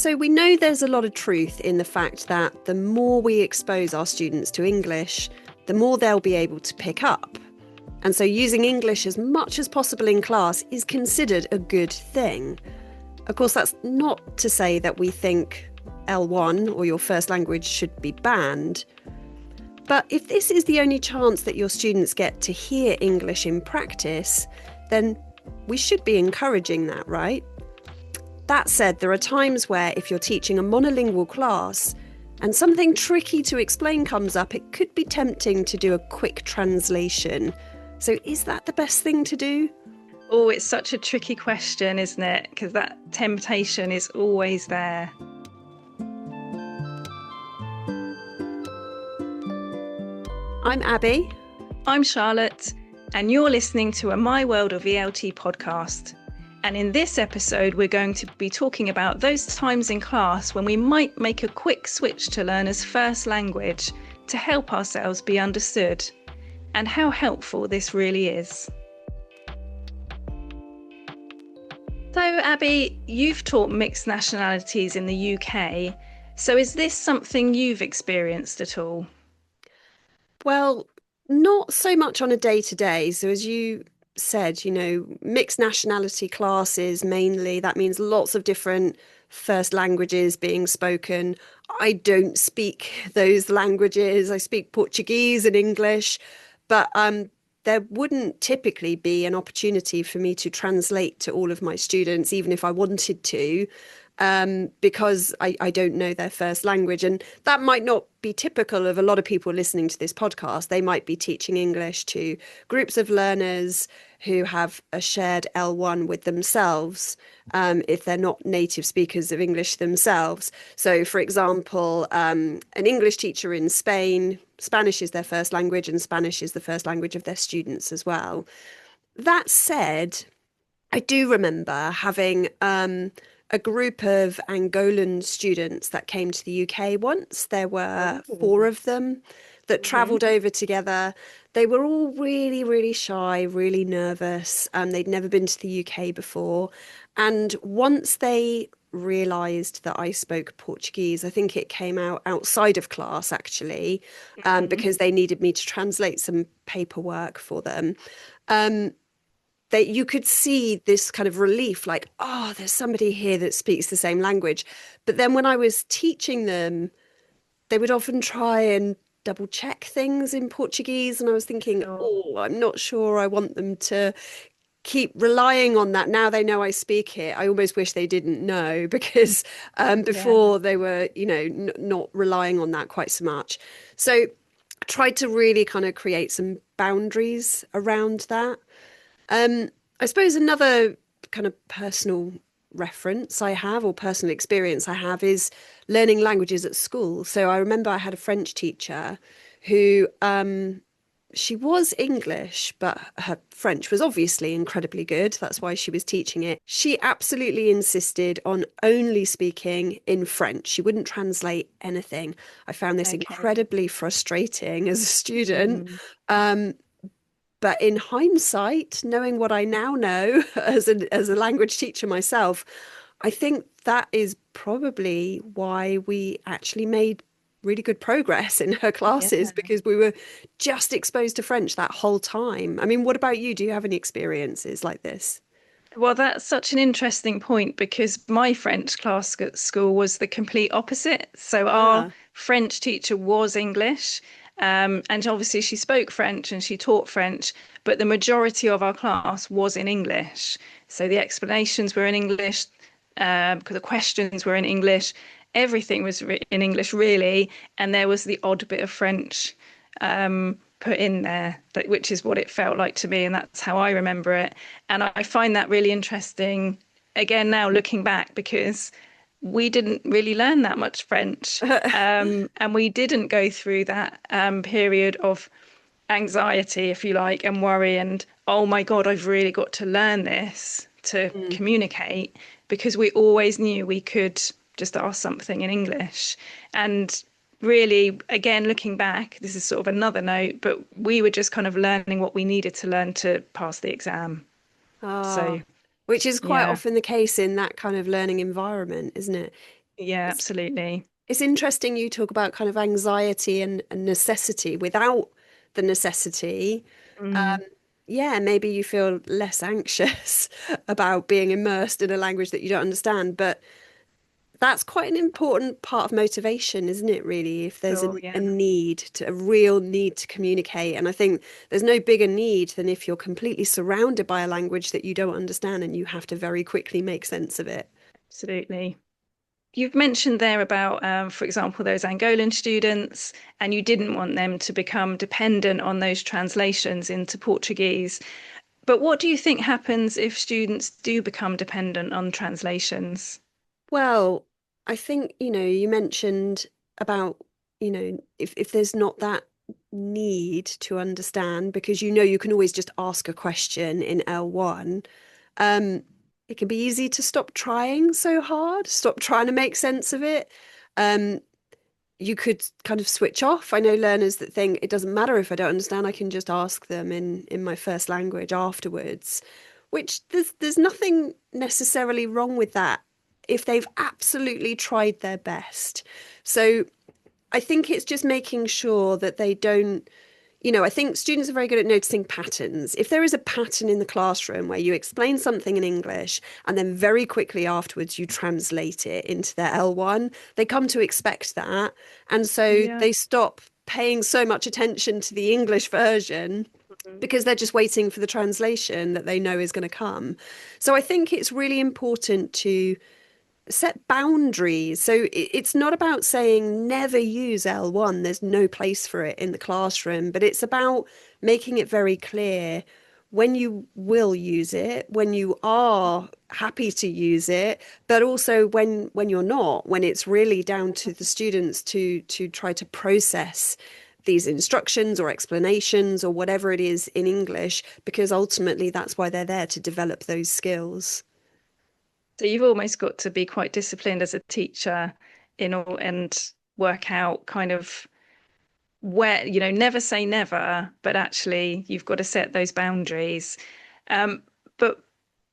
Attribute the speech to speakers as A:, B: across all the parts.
A: So we know there's a lot of truth in the fact that the more we expose our students to English, the more they'll be able to pick up. And so using English as much as possible in class is considered a good thing. Of course, that's not to say that we think L1 or your first language should be banned. But if this is the only chance that your students get to hear English in practice, then we should be encouraging that, right? That said, there are times where if you're teaching a monolingual class and something tricky to explain comes up, it could be tempting to do a quick translation. So is that the best thing to do?
B: Oh, it's such a tricky question, isn't it? Because that temptation is always there.
A: I'm Abby.
B: I'm Charlotte, and you're listening to a My World of ELT podcast. And in this episode, we're going to be talking about those times in class when we might make a quick switch to learner's first language to help ourselves be understood, and how helpful this really is. So, Abby, you've taught mixed nationalities in the UK. So is this something you've experienced at all?
A: Well, not so much on a day-to-day. So as you said, mixed nationality classes mainly, that means lots of different first languages being spoken. I don't speak those languages. I speak Portuguese and English, but there wouldn't typically be an opportunity for me to translate to all of my students, even if I wanted to, because I don't know their first language. And that might not be typical of a lot of people listening to this podcast. They might be teaching English to groups of learners who have a shared L1 with themselves, if they're not native speakers of English themselves. So, for example, an English teacher in Spain, Spanish is their first language, and Spanish is the first language of their students as well. That said, I do remember having a group of Angolan students that came to the UK once. There were 4 of them that travelled over together. They were all really, really shy, really nervous. They'd never been to the UK before. And once they realised that I spoke Portuguese, I think it came out outside of class, actually, because they needed me to translate some paperwork for them. You could see this kind of relief, like, oh, there's somebody here that speaks the same language. But then when I was teaching them, they would often try and double check things in Portuguese. And I was thinking, I'm not sure I want them to keep relying on that. Now they know I speak it. I almost wish they didn't know, because before they were, not relying on that quite so much. So I tried to really kind of create some boundaries around that. I suppose another kind of personal reference I have, or personal experience I have, is learning languages at school. So I remember I had a French teacher who, she was English, but her French was obviously incredibly good. That's why she was teaching it. She absolutely insisted on only speaking in French. She wouldn't translate anything. I found this incredibly frustrating as a student. But in hindsight, knowing what I now know as a language teacher myself, I think that is probably why we actually made really good progress in her classes, because we were just exposed to French that whole time. I mean, what about you? Do you have any experiences like this?
B: Well, that's such an interesting point, because my French class at school was the complete opposite. So our French teacher was English. And obviously she spoke French and she taught French, but the majority of our class was in English. So the explanations were in English, because the questions were in English. Everything was in English, really. And there was the odd bit of French put in there, which is what it felt like to me. And that's how I remember it. And I find that really interesting, again, now looking back, because we didn't really learn that much French, and we didn't go through that period of anxiety, if you like, and worry and, oh my God, I've really got to learn this to communicate, because we always knew we could just ask something in English. And really, again, looking back, this is sort of another note, but we were just kind of learning what we needed to learn to pass the exam. So
A: Which is quite often the case in that kind of learning environment, isn't it?
B: Yeah, absolutely.
A: It's interesting you talk about kind of anxiety and necessity. Without the necessity,
B: Mm,
A: yeah, maybe you feel less anxious about being immersed in a language that you don't understand. But that's quite an important part of motivation, isn't it, really? If there's
B: sure,
A: a
B: yeah.
A: need to, a real need to communicate. And I think there's no bigger need than if you're completely surrounded by a language that you don't understand and you have to very quickly make sense of it.
B: Absolutely. You've mentioned there about, for example, those Angolan students, and you didn't want them to become dependent on those translations into Portuguese. But what do you think happens if students do become dependent on translations?
A: Well, I think, you mentioned about, if there's not that need to understand, because you can always just ask a question in L1, um, it can be easy to stop trying so hard, stop trying to make sense of it. Um, you could kind of switch off. I know learners that think it doesn't matter if I don't understand, I can just ask them in my first language afterwards, which there's nothing necessarily wrong with that if they've absolutely tried their best. So I think it's just making sure that they don't, I think students are very good at noticing patterns. If there is a pattern in the classroom where you explain something in English and then very quickly afterwards you translate it into their L1, they come to expect that. And so
B: Yeah.
A: they stop paying so much attention to the English version
B: Mhm.
A: because they're just waiting for the translation that they know is going to come. So I think it's really important to set boundaries. So it's not about saying never use L1, there's no place for it in the classroom, but it's about making it very clear when you will use it, when you are happy to use it, but also when you're not, when it's really down to the students to try to process these instructions or explanations or whatever it is in English, because ultimately that's why they're there to develop those skills.
B: So you've almost got to be quite disciplined as a teacher in all and work out kind of where, never say never, but actually you've got to set those boundaries. But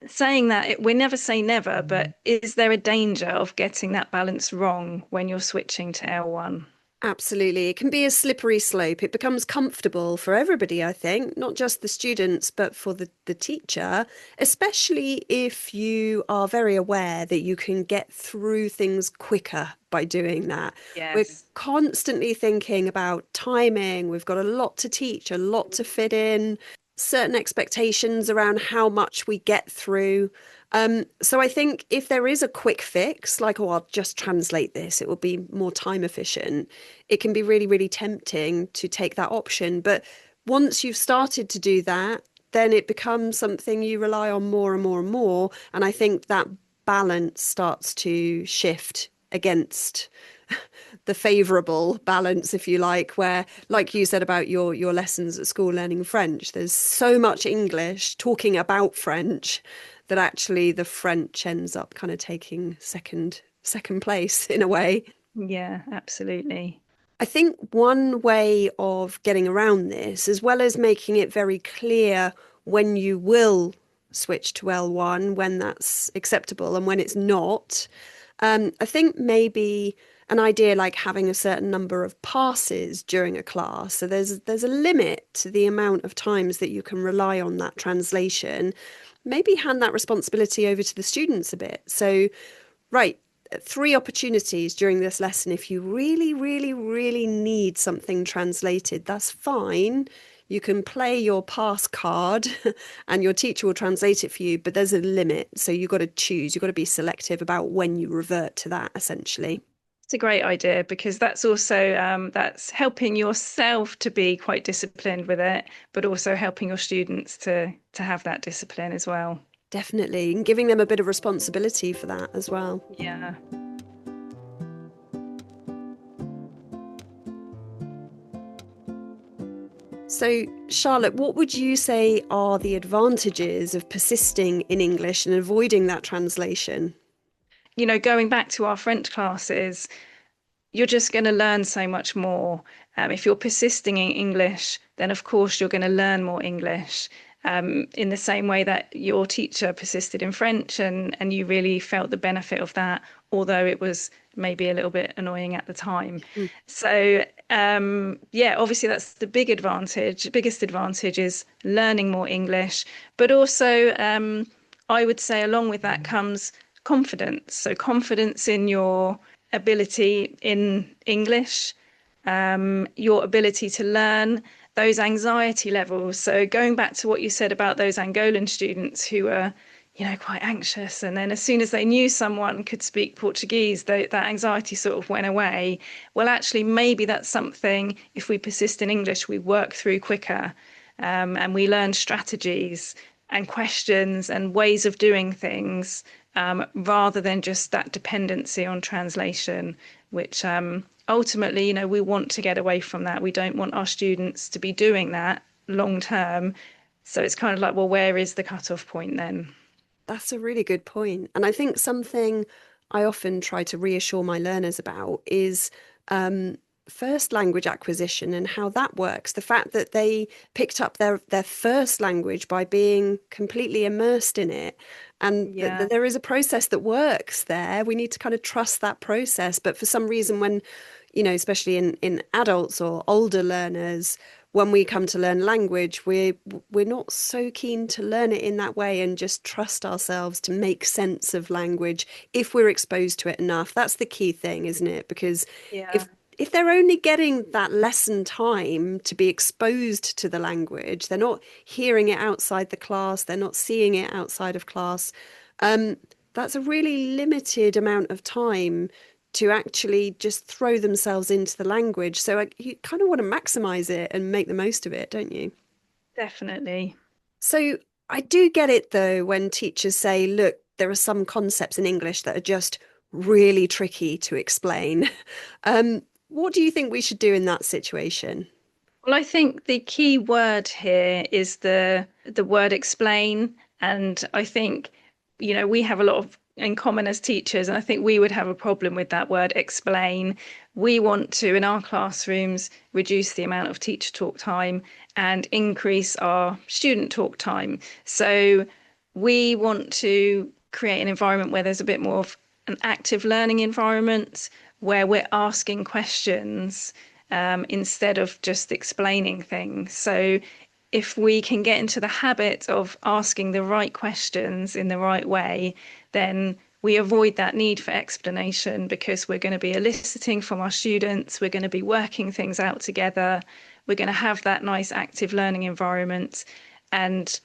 B: saying that, we never say never, but is there a danger of getting that balance wrong when you're switching to L1?
A: Absolutely. It can be a slippery slope. It becomes comfortable for everybody, I think, not just the students, but for the teacher, especially if you are very aware that you can get through things quicker by doing that. We're
B: Yes.
A: constantly thinking about timing. We've got a lot to teach, a lot to fit in, certain expectations around how much we get through. So I think if there is a quick fix, like, oh, I'll just translate this, it will be more time efficient, it can be really, really tempting to take that option. But once you've started to do that, then it becomes something you rely on more and more and more. And I think that balance starts to shift against the favorable balance, if you like, where, like you said about your lessons at school learning French, there's so much English talking about French that actually the French ends up kind of taking second place in a way.
B: Yeah, absolutely.
A: I think one way of getting around this, as well as making it very clear when you will switch to L1, when that's acceptable and when it's not, I think maybe an idea like having a certain number of passes during a class. So there's a limit to the amount of times that you can rely on that translation. Maybe hand that responsibility over to the students a bit. So, right, three opportunities during this lesson. If you really, really, really need something translated, that's fine. You can play your pass card and your teacher will translate it for you, but there's a limit. So you've got to choose, you've got to be selective about when you revert to that, essentially.
B: It's a great idea because that's also that's helping yourself to be quite disciplined with it, but also helping your students to have that discipline as well.
A: Definitely. And giving them a bit of responsibility for that as well.
B: Yeah.
A: So, Charlotte, what would you say are the advantages of persisting in English and avoiding that translation?
B: Going back to our French classes, you're just going to learn so much more. If you're persisting in English, then of course you're going to learn more English. In the same way that your teacher persisted in French and you really felt the benefit of that, although it was maybe a little bit annoying at the time.
A: Mm.
B: So, yeah, obviously that's the biggest advantage is learning more English, but also I would say along with that comes confidence. So confidence in your ability in English, your ability to learn, those anxiety levels. So going back to what you said about those Angolan students who were, quite anxious, and then as soon as they knew someone could speak Portuguese, that anxiety sort of went away. Well, actually, maybe that's something, if we persist in English, we work through quicker, and we learn strategies and questions and ways of doing things, rather than just that dependency on translation, which ultimately, we want to get away from that. We don't want our students to be doing that long term. So it's kind of like, well, where is the cutoff point then?
A: That's a really good point. And I think something I often try to reassure my learners about is um, first language acquisition and how that works. The fact that they picked up their first language by being completely immersed in it, and
B: Yeah.
A: there is a process that works there. We need to kind of trust that process. But for some reason, when, especially in adults or older learners, when we come to learn language, we're not so keen to learn it in that way and just trust ourselves to make sense of language if we're exposed to it enough. That's the key thing, isn't it? Because
B: Yeah.
A: if they're only getting that lesson time to be exposed to the language, they're not hearing it outside the class, they're not seeing it outside of class. Um, that's a really limited amount of time to actually just throw themselves into the language. So you kind of want to maximize it and make the most of it, don't you?
B: Definitely.
A: So I do get it though when teachers say, look, there are some concepts in English that are just really tricky to explain. What do you think we should do in that situation?
B: Well, I think the key word here is the word explain. And I think, we have a lot of in common as teachers, and I think we would have a problem with that word explain. We want to, in our classrooms, reduce the amount of teacher talk time and increase our student talk time. So we want to create an environment where there's a bit more of an active learning environment where we're asking questions, instead of just explaining things. So if we can get into the habit of asking the right questions in the right way, then we avoid that need for explanation because we're going to be eliciting from our students, we're going to be working things out together, we're going to have that nice active learning environment and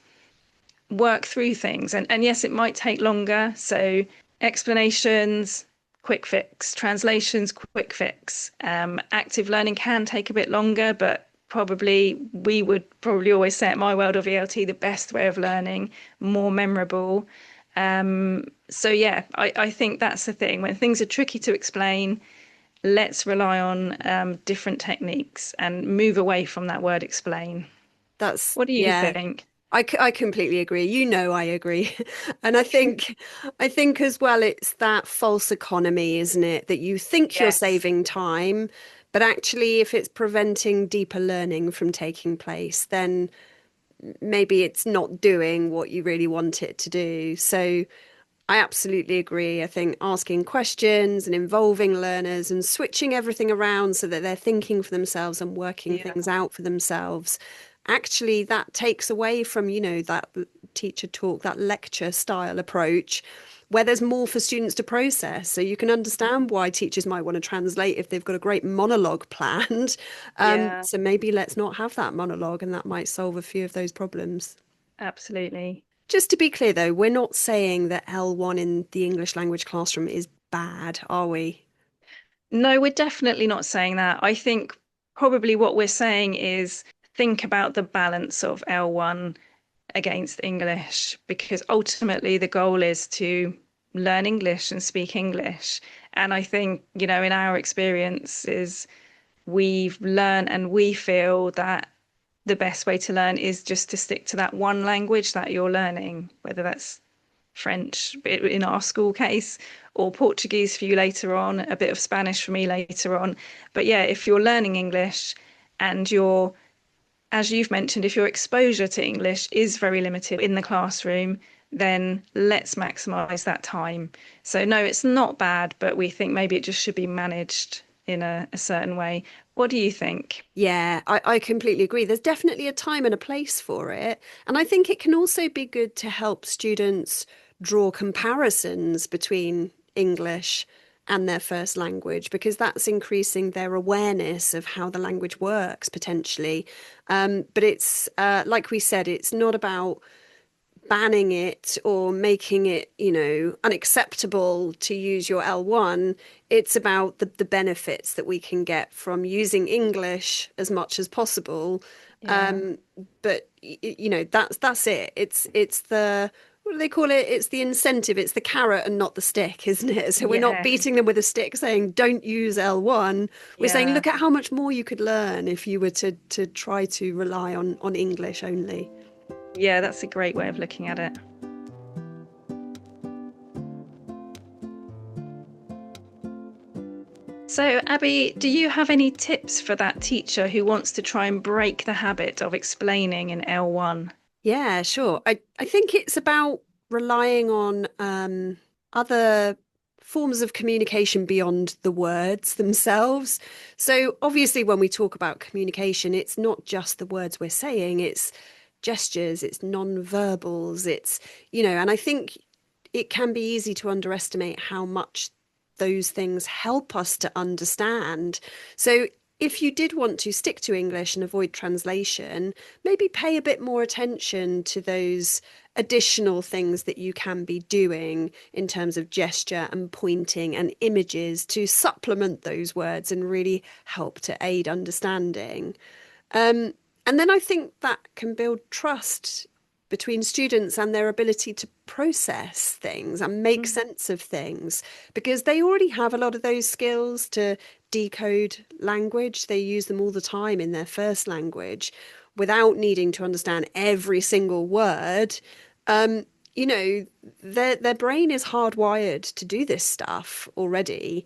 B: work through things. And yes, it might take longer. So explanations, quick fix, translations, quick fix. Active learning can take a bit longer, but we would probably always say at My World of ELT, the best way of learning, more memorable. So yeah, I think that's the thing. When things are tricky to explain, let's rely on different techniques and move away from that word explain.
A: That's,
B: What do you
A: yeah,
B: think?
A: I completely agree. I agree. And I think as well, it's that false economy, isn't it? That you think you're
B: Yes.
A: saving time, but actually, if it's preventing deeper learning from taking place, then maybe it's not doing what you really want it to do. So I absolutely agree. I think asking questions and involving learners and switching everything around so that they're thinking for themselves and working
B: Yeah.
A: things out for themselves, actually that takes away from, that teacher talk, that lecture style approach where there's more for students to process. So you can understand why teachers might want to translate if they've got a great monologue planned.
B: Yeah,
A: So maybe let's not have that monologue and that might solve a few of those problems.
B: absolutely.
A: Just to be clear, though, we're not saying that L1 in the English language classroom is bad, are we?
B: No, we're definitely not saying that. I think probably what we're saying is think about the balance of L1 against English, because ultimately the goal is to learn English and speak English. And I think, in our experiences, we've learned and we feel that the best way to learn is just to stick to that one language that you're learning, whether that's French in our school case, or Portuguese for you later on, a bit of Spanish for me later on. But yeah, if you're learning English and as you've mentioned, if your exposure to English is very limited in the classroom, then let's maximize that time. So no, it's not bad, but we think maybe it just should be managed in a certain way. What do you think?
A: Yeah, I completely agree. There's definitely a time and a place for it. And I think it can also be good to help students draw comparisons between English and their first language, because that's increasing their awareness of how the language works potentially. But it's like we said, it's not about banning it or making it, unacceptable to use your L1. It's about the benefits that we can get from using English as much as possible.
B: Yeah.
A: But that's it. It's the what do they call it? It's the incentive. It's the carrot and not the stick, isn't it? So we're not
B: Yeah.
A: beating them with a stick saying don't use L1. We're saying
B: Yeah.
A: look at how much more you could learn if you were to try to rely on English only.
B: Yeah, that's a great way of looking at it. So, Abby, do you have any tips for that teacher who wants to try and break the habit of explaining in L1?
A: Yeah, sure. I think it's about relying on other forms of communication beyond the words themselves. So obviously, when we talk about communication, it's not just the words we're saying, it's gestures, it's non-verbals, and I think it can be easy to underestimate how much those things help us to understand. So if you did want to stick to English and avoid translation, maybe pay a bit more attention to those additional things that you can be doing in terms of gesture and pointing and images to supplement those words and really help to aid understanding. And then I think that can build trust between students and their ability to process things and make
B: Mm.
A: sense of things, because they already have a lot of those skills to decode language. They use them all the time in their first language without needing to understand every single word. Um, their brain is hardwired to do this stuff already.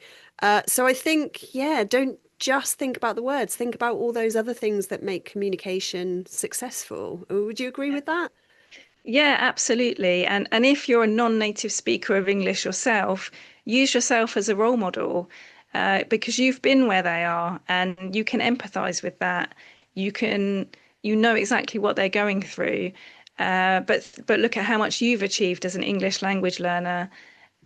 A: So I think, yeah, don't just think about the words, think about all those other things that make communication successful. Would you agree with that?
B: Yeah, absolutely. And if you're a non-native speaker of English yourself, use yourself as a role model, because you've been where they are and you can empathize with that. You know exactly what they're going through. But look at how much you've achieved as an English language learner,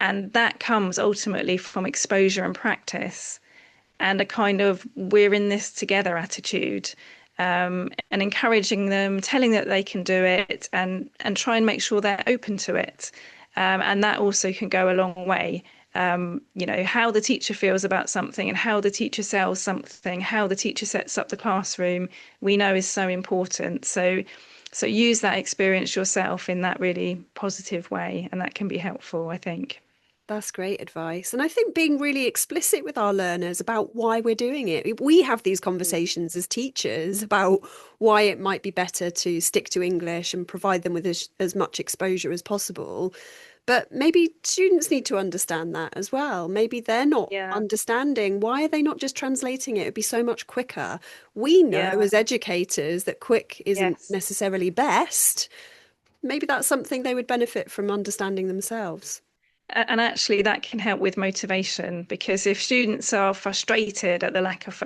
B: and that comes ultimately from exposure and practice and a kind of we're in this together attitude, and encouraging them, telling that they can do it, and try and make sure they're open to it. And that also can go a long way. How the teacher feels about something and how the teacher sells something, how the teacher sets up the classroom, we know is so important. So use that experience yourself in that really positive way, and that can be helpful, I think.
A: That's great advice. And I think being really explicit with our learners about why we're doing it. We have these conversations as teachers about why it might be better to stick to English and provide them with as much exposure as possible. But maybe students need to understand that as well. Maybe they're not
B: Yeah,
A: understanding. Why are they not just translating it? It'd be so much quicker. We know
B: yeah,
A: as educators that quick isn't
B: yes.
A: necessarily best. Maybe that's something they would benefit from understanding themselves.
B: And actually, that can help with motivation, because if students are frustrated at the lack of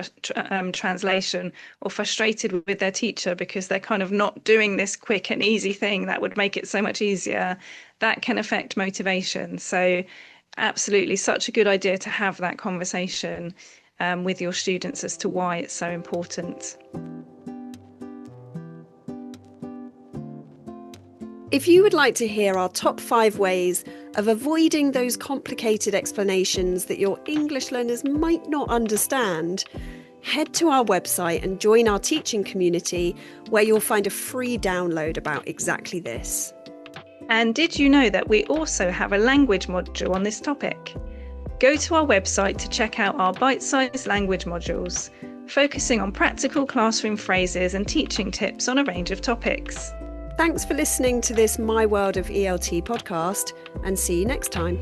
B: translation, or frustrated with their teacher because they're kind of not doing this quick and easy thing that would make it so much easier, that can affect motivation. So, absolutely, such a good idea to have that conversation with your students as to why it's so important.
A: If you would like to hear our top 5 ways of avoiding those complicated explanations that your English learners might not understand, head to our website and join our teaching community, where you'll find a free download about exactly this.
B: And did you know that we also have a language module on this topic? Go to our website to check out our bite-sized language modules, focusing on practical classroom phrases and teaching tips on a range of topics.
A: Thanks for listening to this My World of ELT podcast, and see you next time.